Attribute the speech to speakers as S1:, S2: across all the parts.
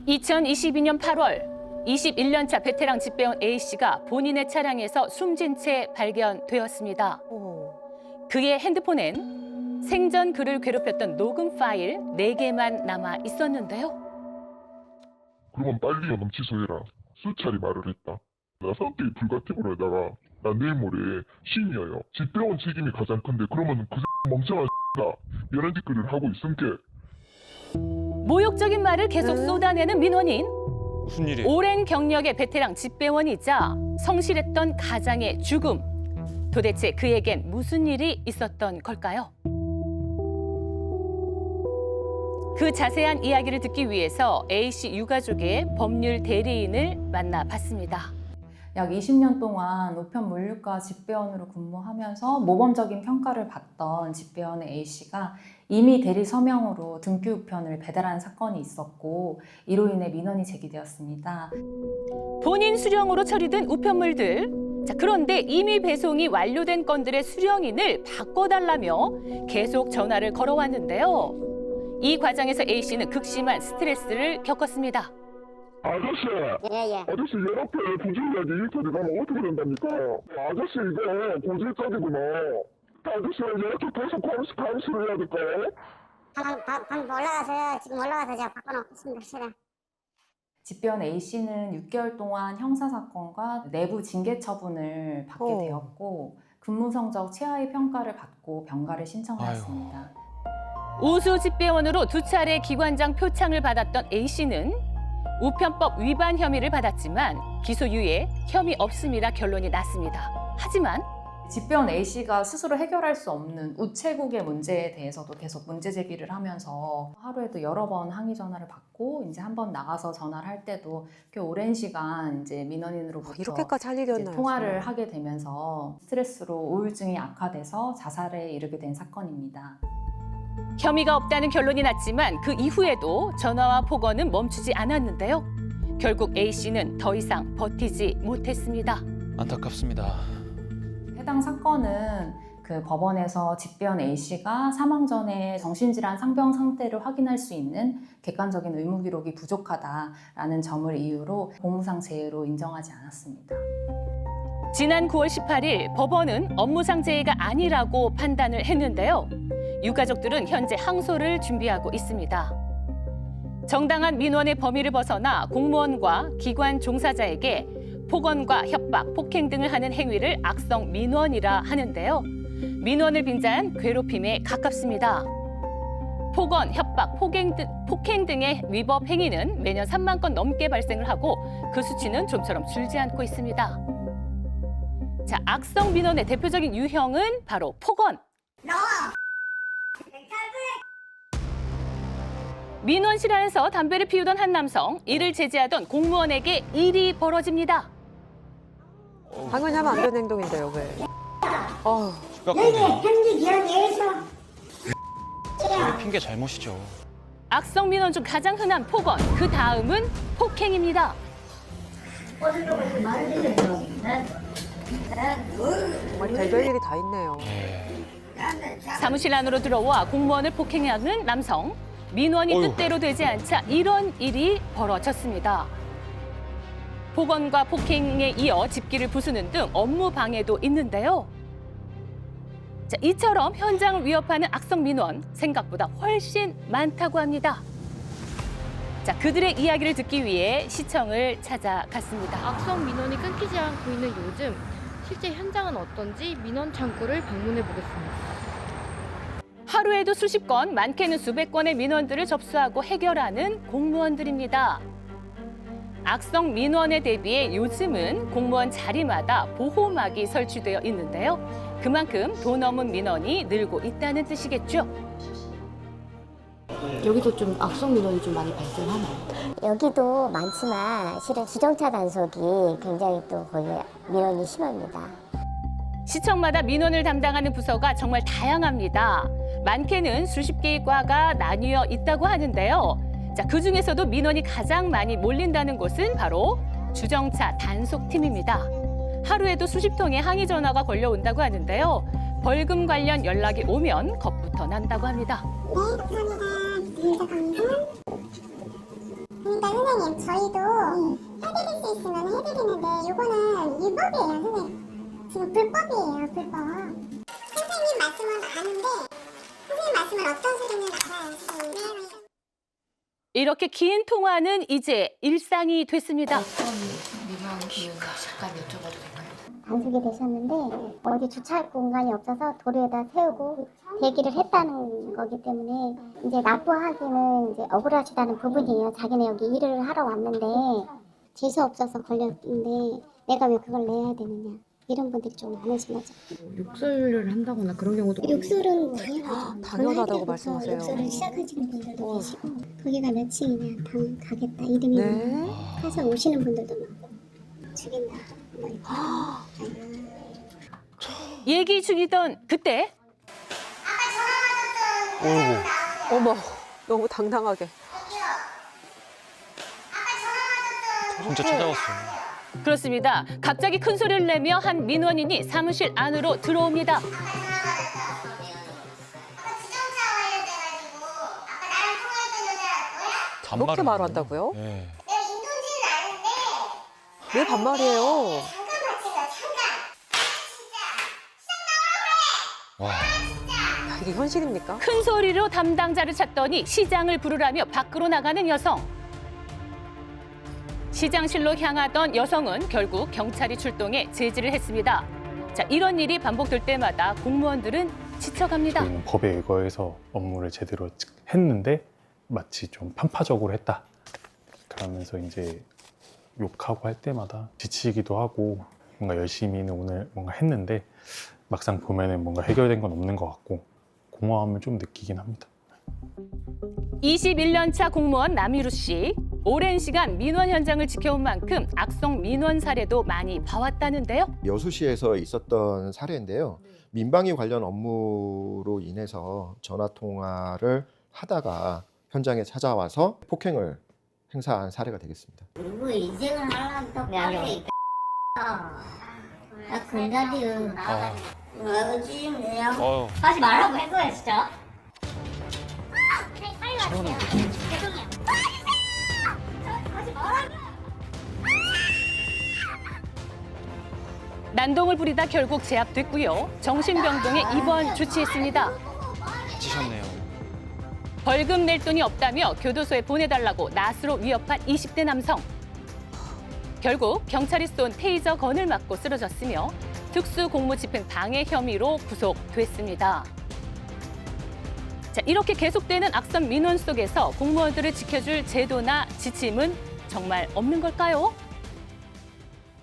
S1: 2022년 8월 21년차 베테랑 집배원 A씨가 본인의 차량에서 숨진 채 발견되었습니다. 그의 핸드폰엔 생전 그를 괴롭혔던 녹음 파일 4개만 남아 있었는데요.
S2: 그러면 빨리 연금 취소해라. 수차례 말을 했다. 나 성격이 불같음으로 에다가 나 내일 모레 심이어요. 집배원 책임이 가장 큰데 그러면 그 멍청한 가 이런 짓거리를 하고 있음께.
S1: 모욕적인 말을 계속 쏟아내는 민원인.
S3: 무슨 일이?
S1: 오랜 경력의 베테랑 집배원이자 성실했던 가장의 죽음. 도대체 그에겐 무슨 일이 있었던 걸까요? 그 자세한 이야기를 듣기 위해서 A씨 유가족의 법률 대리인을 만나봤습니다.
S4: 약 20년 동안 우편 물류과 집배원으로 근무하면서 모범적인 평가를 받던 집배원의 A씨가 이미 대리 서명으로 등기 우편을 배달한 사건이 있었고 이로 인해 민원이 제기되었습니다.
S1: 본인 수령으로 처리된 우편물들. 자, 그런데 이미 배송이 완료된 건들의 수령인을 바꿔달라며 계속 전화를 걸어왔는데요. 이 과정에서 A씨는 극심한 스트레스를 겪었습니다.
S2: 아저씨!
S5: 예.
S2: 아저씨 연합회 부실력이 일터리 가면 어떻게 된답니까? 아저씨 이거 고질적이구나. 아저씨 이렇게 계속 감시를 해야 될까요?
S5: 지금 올라가서 제가 바꿔놓겠습니다. 실은.
S4: 집배원 A씨는 6개월 동안 형사사건과 내부 징계 처분을 받게 되었고 근무 성적 최하위 평가를 받고 병가를 신청하였습니다.
S1: 우수 집배원으로 2차례 기관장 표창을 받았던 A씨는 우편법 위반 혐의를 받았지만 기소유예, 혐의 없음이라 결론이 났습니다. 하지만
S4: 집배원 A씨가 스스로 해결할 수 없는 우체국의 문제에 대해서도 계속 문제 제기를 하면서 하루에도 여러 번 항의 전화를 받고 이제 한 번 나가서 전화를 할 때도 꽤 오랜 시간 이제 민원인으로부터
S6: 이렇게까지 할 일이었나요?
S4: 통화를
S6: 정말?
S4: 하게 되면서 스트레스로 우울증이 악화돼서 자살에 이르게 된 사건입니다.
S1: 혐의가 없다는 결론이 났지만 그 이후에도 전화와 폭언은 멈추지 않았는데요. 결국 A씨는 더 이상 버티지 못했습니다.
S3: 안타깝습니다.
S4: 해당 사건은 그 법원에서 집배원 A씨가 사망 전에 정신질환 상병 상태를 확인할 수 있는 객관적인 의무 기록이 부족하다라는 점을 이유로 공무상 재해로 인정하지 않았습니다.
S1: 지난 9월 18일 법원은 업무상 재해가 아니라고 판단을 했는데요. 유가족들은 현재 항소를 준비하고 있습니다. 정당한 민원의 범위를 벗어나 공무원과 기관 종사자에게 폭언과 협박, 폭행 등을 하는 행위를 악성 민원이라 하는데요. 민원을 빙자한 괴롭힘에 가깝습니다. 폭언, 협박, 폭행 등의 위법 행위는 매년 3만 건 넘게 발생을 하고 그 수치는 좀처럼 줄지 않고 있습니다. 자, 악성 민원의 대표적인 유형은 바로 폭언. 민원실 안에서 담배를 피우던 한 남성, 이를 제지하던 공무원에게 일이 벌어집니다.
S6: 당연히 하면 안 되는 행동인데요, 왜?
S5: 여기 현지 기관에서
S3: 핑계 잘못이죠.
S1: 악성 민원 중 가장 흔한 폭언, 그 다음은 폭행입니다.
S6: 정말 별별 일이 다 있네요.
S1: 사무실 안으로 들어와 공무원을 폭행하는 남성. 민원이
S3: 어휴.
S1: 뜻대로 되지 않자 이런 일이 벌어졌습니다. 폭언과 폭행에 이어 집기를 부수는 등 업무 방해도 있는데요. 자, 이처럼 현장을 위협하는 악성 민원 생각보다 훨씬 많다고 합니다. 자, 그들의 이야기를 듣기 위해 시청을 찾아갔습니다.
S7: 악성 민원이 끊기지 않고 있는 요즘 실제 현장은 어떤지 민원 창구를 방문해 보겠습니다.
S1: 하루에도 수십 건, 많게는 수백 건의 민원들을 접수하고 해결하는 공무원들입니다. 악성 민원에 대비해 요즘은 공무원 자리마다 보호막이 설치되어 있는데요. 그만큼 돈 넘은 민원이 늘고 있다는 뜻이겠죠.
S7: 여기도 좀 악성 민원이 좀 많이 발생하나요?
S5: 여기도 많지만 실은 주정차 단속이 굉장히 또 거기 민원이 심합니다.
S1: 시청마다 민원을 담당하는 부서가 정말 다양합니다. 많게는 수십 개의 과가 나뉘어 있다고 하는데요. 자, 그중에서도 민원이 가장 많이 몰린다는 곳은 바로 주정차 단속팀입니다. 하루에도 수십 통의 항의 전화가 걸려온다고 하는데요. 벌금 관련 연락이 오면 겁부터 난다고 합니다.
S8: 그러니까 선생님 저희도 해드릴 수 있으면 해드리는데 이거는 위법이에요 선생님. 지금 불법이에요 불법. 선생님 말씀은 아는데 선생님 말씀은 어떤 소리는 알아요 선생님.
S1: 이렇게 긴 통화는 이제 일상이 됐습니다.
S4: 민원 비유가 잠깐 여쭤봐도 될까요?
S8: 단속이 되셨는데 어디 주차할 공간이 없어서 도로에다 세우고 대기를 했다는 거기 때문에 이제 납부하기는 이제 억울하시다는 부분이에요. 자기네 여기 일을 하러 왔는데 재수 없어서 걸렸는데 내가 왜 그걸 내야 되느냐 이런 분들이 좀 많으신 거죠.
S7: 욕설을 한다거나 그런 경우도
S8: 욕설은 당연하죠.
S6: 당연하다고 말씀하세요.
S8: 욕설을 시작하시는 분들도 계시고 거기가 몇 층이냐 방 가겠다 이름이
S6: 네.
S8: 해서 오시는 분들도 많고 죽인다 뭐 이렇게.
S1: 얘기 중이던 그때
S3: 어이구.
S6: 어머, 너무 당당하게.
S3: 진짜 찾아왔어.
S1: 그렇습니다. 갑자기 큰 소리를 내며 한 민원인이 사무실 안으로 들어옵니다.
S6: 그렇게 말한다고요?
S3: 네.
S6: 왜 반말이에요?
S3: 와.
S6: 이게 현실입니까?
S1: 큰 소리로 담당자를 찾더니 시장을 부르라며 밖으로 나가는 여성. 시장실로 향하던 여성은 결국 경찰이 출동해 제지를 했습니다. 자, 이런 일이 반복될 때마다 공무원들은 지쳐갑니다.
S9: 저희는 법에 의거해서 업무를 제대로 했는데 마치 좀 편파적으로 했다. 그러면서 이제 욕하고 할 때마다 지치기도 하고 뭔가 열심히는 오늘 뭔가 했는데 막상 보면은 뭔가 해결된 건 없는 것 같고 공허함을 좀 느끼긴 합니다.
S1: 21년 차 공무원 남희루 씨. 오랜 시간 민원 현장을 지켜온 만큼 악성 민원 사례도 많이 봐왔다는데요.
S10: 여수시에서 있었던 사례인데요. 민방위 관련 업무로 인해서 전화 통화를 하다가 현장에 찾아와서 폭행을 행사한 사례가 되겠습니다.
S8: 그리고 인생을 하려면 또 빨리 나 금단디요 아버지 내가
S3: 어휴.
S8: 하지 말라고 한 거야 진짜.
S3: 차원은
S8: 죄송해요. 하지 말라고.
S1: 난동을 부리다 결국 제압됐고요. 정신병동에 입원 조치했습니다.
S3: 다치셨네요.
S1: 벌금 낼 돈이 없다며 교도소에 보내달라고 낫으로 위협한 20대 남성. 결국 경찰이 쏜 테이저 건을 맞고 쓰러졌으며 특수공무집행 방해 혐의로 구속됐습니다. 자, 이렇게 계속되는 악성 민원 속에서 공무원들을 지켜줄 제도나 지침은 정말 없는 걸까요?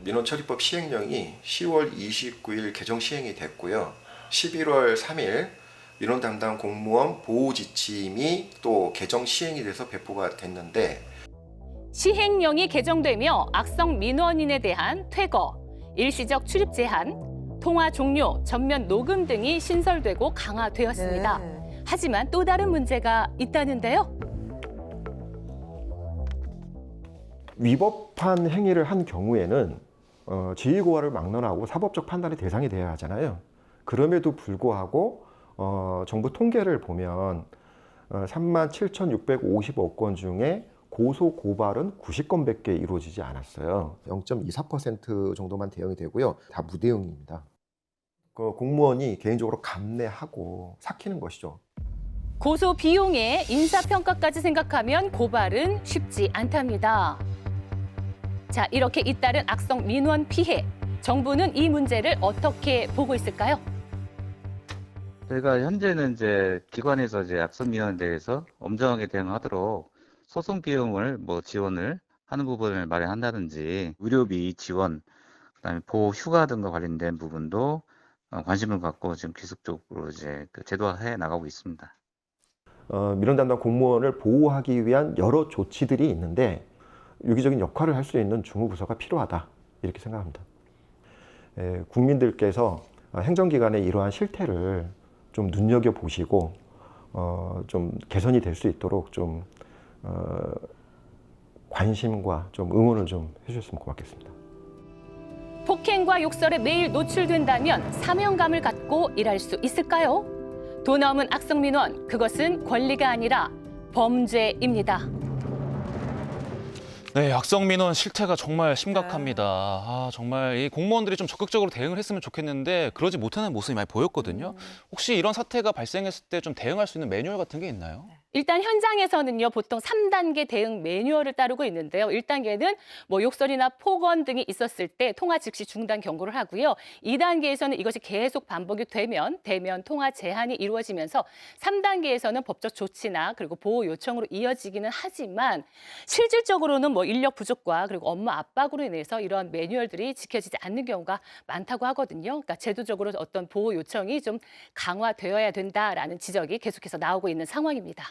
S10: 민원처리법 시행령이 10월 29일 개정 시행이 됐고요. 11월 3일 민원 담당 공무원 보호 지침이 또 개정 시행이 돼서 배포가 됐는데
S1: 시행령이 개정되며 악성 민원인에 대한 퇴거, 일시적 출입 제한, 통화 종료, 전면 녹음 등이 신설되고 강화되었습니다.
S6: 네.
S1: 하지만 또 다른 문제가 있다는데요.
S10: 위법한 행위를 한 경우에는 지휘고하를 막론하고 사법적 판단의 대상이 되어야 하잖아요. 그럼에도 불구하고 정부 통계를 보면 37,655건 중에 고소 고발은 90건밖에 이루어지지 않았어요. 0.24% 정도만 대응이 되고요. 다 무대응입니다. 그 공무원이 개인적으로 감내하고 삭히는 것이죠.
S1: 고소 비용에 인사평가까지 생각하면 고발은 쉽지 않답니다. 자, 이렇게 잇따른 악성 민원 피해. 정부는 이 문제를 어떻게 보고 있을까요?
S11: 저희가 현재는 이제 기관에서 이제 악성 민원에 대해서 엄정하게 대응하도록 소송 비용을 지원을 하는 부분을 마련한다든지 의료비 지원, 그다음에 보호 휴가 등과 관련된 부분도 관심을 갖고 지금 계속적으로 이제 제도화해 나가고 있습니다.
S10: 민원 담당 공무원을 보호하기 위한 여러 조치들이 있는데 유기적인 역할을 할 수 있는 중후부서가 필요하다 이렇게 생각합니다. 국민들께서 행정기관의 이러한 실태를 좀 눈여겨보시고 좀 개선이 될 수 있도록 좀 관심과 좀 응원을 좀 해주셨으면 고맙겠습니다.
S1: 폭행과 욕설에 매일 노출된다면 사명감을 갖고 일할 수 있을까요? 돈 없는 악성 민원, 그것은 권리가 아니라 범죄입니다.
S3: 네, 악성 민원 실태가 정말 심각합니다. 아, 정말 이 공무원들이 좀 적극적으로 대응을 했으면 좋겠는데 그러지 못하는 모습이 많이 보였거든요. 혹시 이런 사태가 발생했을 때 좀 대응할 수 있는 매뉴얼 같은 게 있나요?
S1: 일단 현장에서는요, 보통 3단계 대응 매뉴얼을 따르고 있는데요. 1단계는 뭐 욕설이나 폭언 등이 있었을 때 통화 즉시 중단 경고를 하고요. 2단계에서는 이것이 계속 반복이 되면 대면 통화 제한이 이루어지면서 3단계에서는 법적 조치나 그리고 보호 요청으로 이어지기는 하지만 실질적으로는 뭐 인력 부족과 그리고 업무 압박으로 인해서 이러한 매뉴얼들이 지켜지지 않는 경우가 많다고 하거든요. 그러니까 제도적으로 어떤 보호 요청이 좀 강화되어야 된다라는 지적이 계속해서 나오고 있는 상황입니다.